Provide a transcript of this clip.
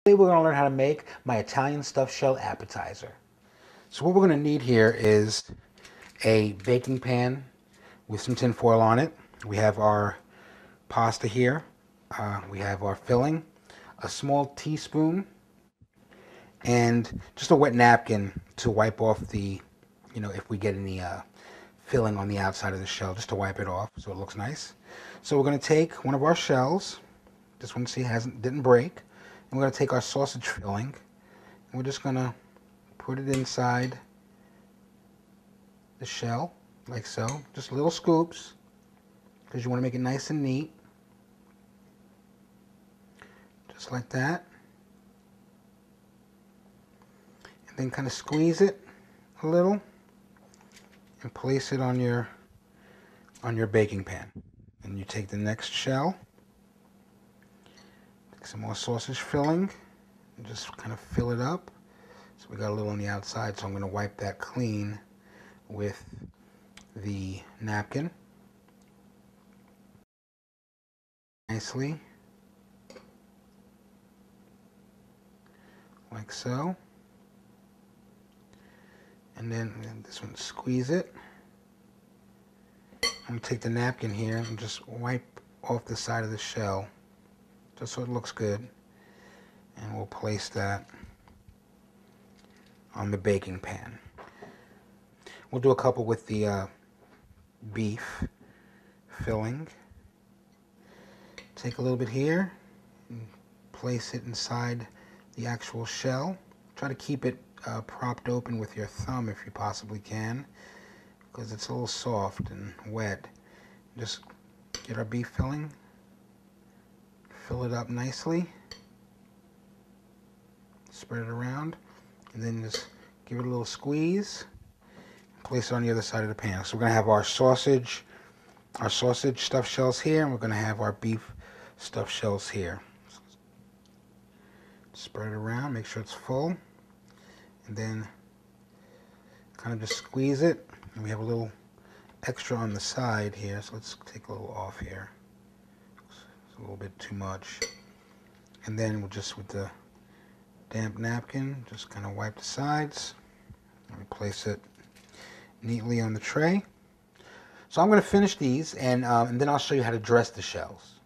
Today we're going to learn how to make my Italian stuffed shell appetizer. So what we're going to need here is a baking pan with some tin foil on it. We have our pasta here. We have our filling, a small teaspoon, and just a wet napkin to wipe off the, if we get any filling on the outside of the shell, just to wipe it off so it looks nice. So we're going to take one of our shells. This one, see, didn't break. And we're going to take our sausage filling, and we're just going to put it inside the shell, like so. Just little scoops, because you want to make it nice and neat. Just like that. And then kind of squeeze it a little, and place it on your baking pan. And you take the next shell, take some more sausage filling, and just kind of fill it up. So we got a little on the outside, so I'm going to wipe that clean with the napkin. Nicely. Like so. And then this one, squeeze it. I'm going to take the napkin here and just wipe off the side of the shell, just so it looks good. And we'll place that on the baking pan. We'll do a couple with the beef filling. Take a little bit here and place it inside the actual shell. Try to keep it propped open with your thumb if you possibly can, because it's a little soft and wet. Just get our beef filling, fill it up nicely, spread it around, and then just give it a little squeeze, and place it on the other side of the pan. So we're going to have our sausage stuffed shells here, and we're going to have our beef stuffed shells here. Spread it around, make sure it's full, and then kind of just squeeze it. And we have a little extra on the side here, so let's take a little off here. It's a little bit too much. And then we'll just, with the damp napkin, just kind of wipe the sides and place it neatly on the tray. So I'm going to finish these, and then I'll show you how to dress the shells.